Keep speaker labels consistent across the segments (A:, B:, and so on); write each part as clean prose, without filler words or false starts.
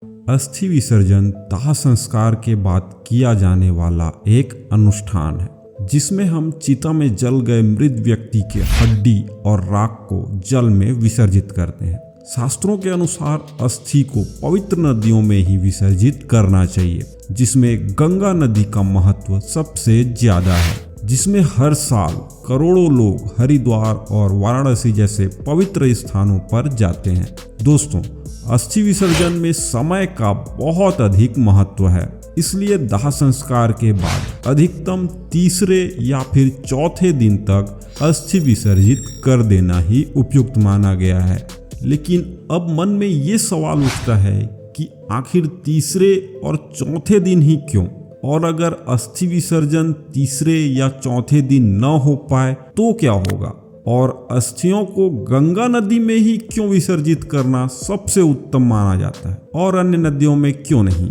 A: अस्थि विसर्जन दाह संस्कार के बाद किया जाने वाला एक अनुष्ठान है जिसमें हम चिता में जल गए मृत व्यक्ति के हड्डी और राख को जल में विसर्जित करते हैं। शास्त्रों के अनुसार अस्थि को पवित्र नदियों में ही विसर्जित करना चाहिए, जिसमें गंगा नदी का महत्व सबसे ज्यादा है, जिसमें हर साल करोड़ों लोग हरिद्वार और वाराणसी जैसे पवित्र स्थानों पर जाते हैं। दोस्तों, अस्थि विसर्जन में समय का बहुत अधिक महत्व है, इसलिए दाह संस्कार के बाद अधिकतम तीसरे या फिर चौथे दिन तक अस्थि विसर्जित कर देना ही उपयुक्त माना गया है। लेकिन अब मन में ये सवाल उठता है कि आखिर तीसरे और चौथे दिन ही क्यों? और अगर अस्थि विसर्जन तीसरे या चौथे दिन न हो पाए तो क्या होगा? और अस्थियों को गंगा नदी में ही क्यों विसर्जित करना सबसे उत्तम माना जाता है और अन्य नदियों में क्यों नहीं?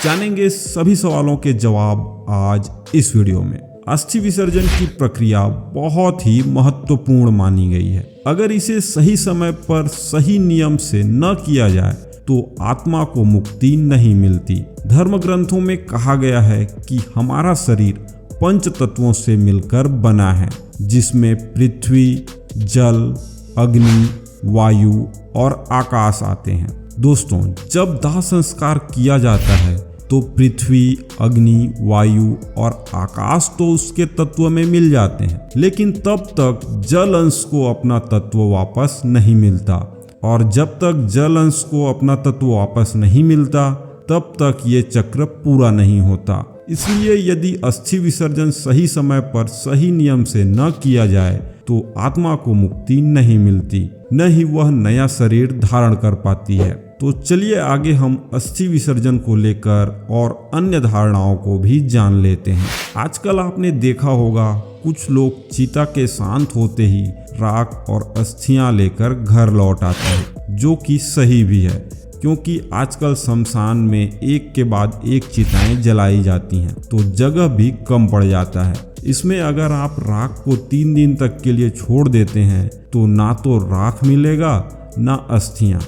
A: जानेंगे सभी सवालों के जवाब आज इस वीडियो में। अस्थि विसर्जन की प्रक्रिया बहुत ही महत्वपूर्ण मानी गई है। अगर इसे सही समय पर सही नियम से न किया जाए तो आत्मा को मुक्ति नहीं मिलती। धर्म ग्रंथों में कहा गया है कि हमारा शरीर पंच तत्वों से मिलकर बना है, जिसमें पृथ्वी, जल, अग्नि, वायु और आकाश आते हैं। दोस्तों, जब दाह संस्कार किया जाता है तो पृथ्वी, अग्नि, वायु और आकाश तो उसके तत्व में मिल जाते हैं, लेकिन तब तक जल अंश को अपना तत्व वापस नहीं मिलता। और जब तक जल अंश को अपना तत्व वापस नहीं मिलता तब तक ये चक्र पूरा नहीं होता। इसलिए यदि अस्थि विसर्जन सही समय पर सही नियम से न किया जाए तो आत्मा को मुक्ति नहीं मिलती, न ही वह नया शरीर धारण कर पाती है। तो चलिए आगे हम अस्थि विसर्जन को लेकर और अन्य धारणाओं को भी जान लेते हैं। आजकल आपने देखा होगा कुछ लोग चिता के शांत होते ही राख और अस्थियां लेकर घर लौट आते हैं, जो कि सही भी है, क्योंकि आजकल शमशान में एक के बाद एक चिताएं जलाई जाती हैं तो जगह भी कम पड़ जाता है। इसमें अगर आप राख को 3 दिन तक के लिए छोड़ देते हैं तो ना तो राख मिलेगा ना अस्थियां,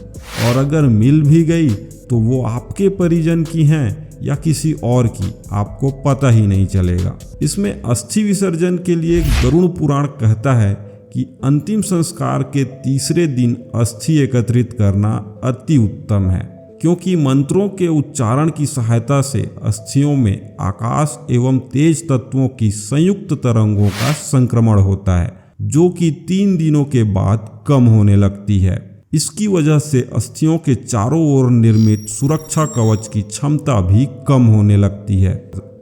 A: और अगर मिल भी गई तो वो आपके परिजन की हैं या किसी और की, आपको पता ही नहीं चलेगा। इसमें अस्थि विसर्जन के लिए गरुड़ पुराण कहता है कि अंतिम संस्कार के तीसरे दिन अस्थि एकत्रित करना अति उत्तम है, क्योंकि मंत्रों के उच्चारण की सहायता से अस्थियों में आकाश एवं तेज तत्वों की संयुक्त तरंगों का संक्रमण होता है, जो कि 3 दिनों के बाद कम होने लगती है। इसकी वजह से अस्थियों के चारों ओर निर्मित सुरक्षा कवच की क्षमता भी कम होने लगती है।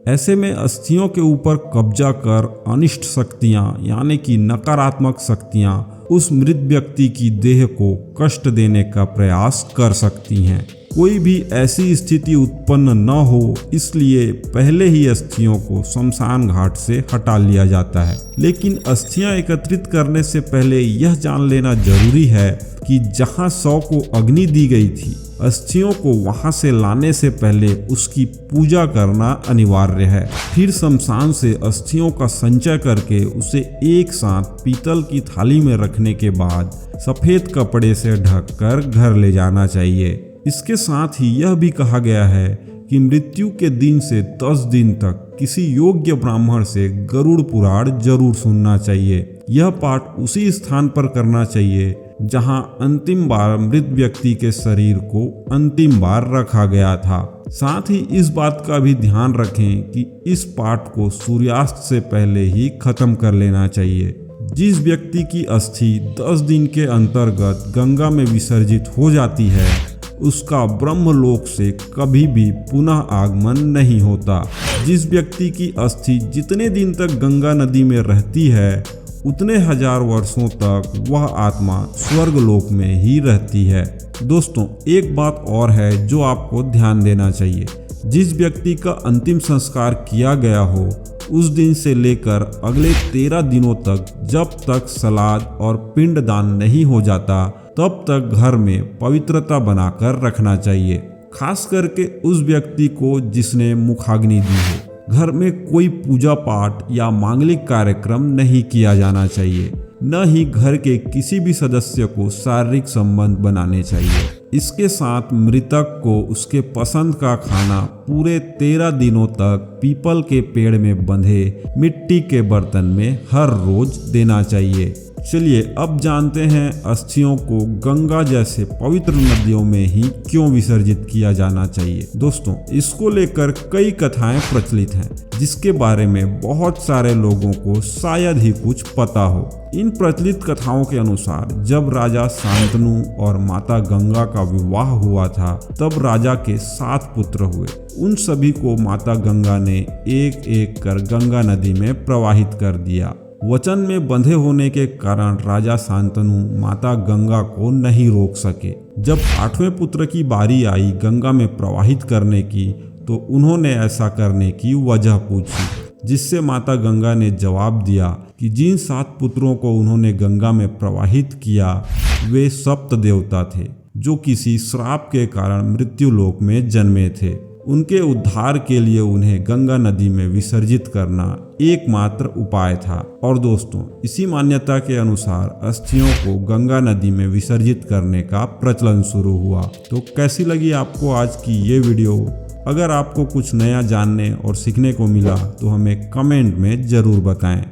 A: ऐसे में अस्थियों के ऊपर कब्जा कर अनिष्ट शक्तियां यानी कि नकारात्मक शक्तियां उस मृत व्यक्ति की देह को कष्ट देने का प्रयास कर सकती हैं। कोई भी ऐसी स्थिति उत्पन्न न हो, इसलिए पहले ही अस्थियों को शमशान घाट से हटा लिया जाता है। लेकिन अस्थियां एकत्रित करने से पहले यह जान लेना जरूरी है कि जहां शव को अग्नि दी गई थी, अस्थियों को वहां से लाने से पहले उसकी पूजा करना अनिवार्य है। फिर शमशान से अस्थियों का संचय करके उसे एक साथ पीतल की थाली में रखने के बाद सफेद कपड़े से ढककर घर ले जाना चाहिए। इसके साथ ही यह भी कहा गया है कि मृत्यु के दिन से 10 दिन तक किसी योग्य ब्राह्मण से गरुड़ पुराण जरूर सुनना चाहिए। यह पाठ उसी स्थान पर करना चाहिए जहां अंतिम बार मृत व्यक्ति के शरीर को अंतिम बार रखा गया था। साथ ही इस बात का भी ध्यान रखें कि इस पाठ को सूर्यास्त से पहले ही खत्म कर लेना चाहिए। जिस व्यक्ति की अस्थि 10 दिन के अंतर्गत गंगा में विसर्जित हो जाती है, उसका ब्रह्मलोक से कभी भी पुनः आगमन नहीं होता। जिस व्यक्ति की अस्थि जितने दिन तक गंगा नदी में रहती है, उतने 1000 वर्षों तक वह आत्मा स्वर्गलोक में ही रहती है। दोस्तों, एक बात और है जो आपको ध्यान देना चाहिए। जिस व्यक्ति का अंतिम संस्कार किया गया हो, उस दिन से लेकर अगले 13 दिनों तक जब तक सलाद और पिंडदान नहीं हो जाता, तब तक घर में पवित्रता बनाकर रखना चाहिए। खास करके उस व्यक्ति को जिसने मुखाग्नि दी हो। घर में कोई पूजा पाठ या मांगलिक कार्यक्रम नहीं किया जाना चाहिए, न ही घर के किसी भी सदस्य को शारीरिक संबंध बनाने चाहिए। इसके साथ मृतक को उसके पसंद का खाना पूरे 13 दिनों तक पीपल के पेड़ में बंधे मिट्टी के बर्तन में हर रोज देना चाहिए। चलिए अब जानते हैं अस्थियों को गंगा जैसे पवित्र नदियों में ही क्यों विसर्जित किया जाना चाहिए। दोस्तों, इसको लेकर कई कथाएं प्रचलित हैं जिसके बारे में बहुत सारे लोगों को शायद ही कुछ पता हो। इन प्रचलित कथाओं के अनुसार जब राजा शांतनु और माता गंगा का विवाह हुआ था तब राजा के 7 पुत्र हुए। उन सभी को माता गंगा ने एक एक कर गंगा नदी में प्रवाहित कर दिया। वचन में बंधे होने के कारण राजा शांतनु माता गंगा को नहीं रोक सके। जब 8वें पुत्र की बारी आई गंगा में प्रवाहित करने की तो उन्होंने ऐसा करने की वजह पूछी, जिससे माता गंगा ने जवाब दिया कि जिन 7 पुत्रों को उन्होंने गंगा में प्रवाहित किया वे सप्त देवता थे जो किसी श्राप के कारण मृत्युलोक में जन्मे थे। उनके उद्धार के लिए उन्हें गंगा नदी में विसर्जित करना एकमात्र उपाय था। और दोस्तों, इसी मान्यता के अनुसार अस्थियों को गंगा नदी में विसर्जित करने का प्रचलन शुरू हुआ। तो कैसी लगी आपको आज की ये वीडियो? अगर आपको कुछ नया जानने और सीखने को मिला तो हमें कमेंट में ज़रूर बताएं।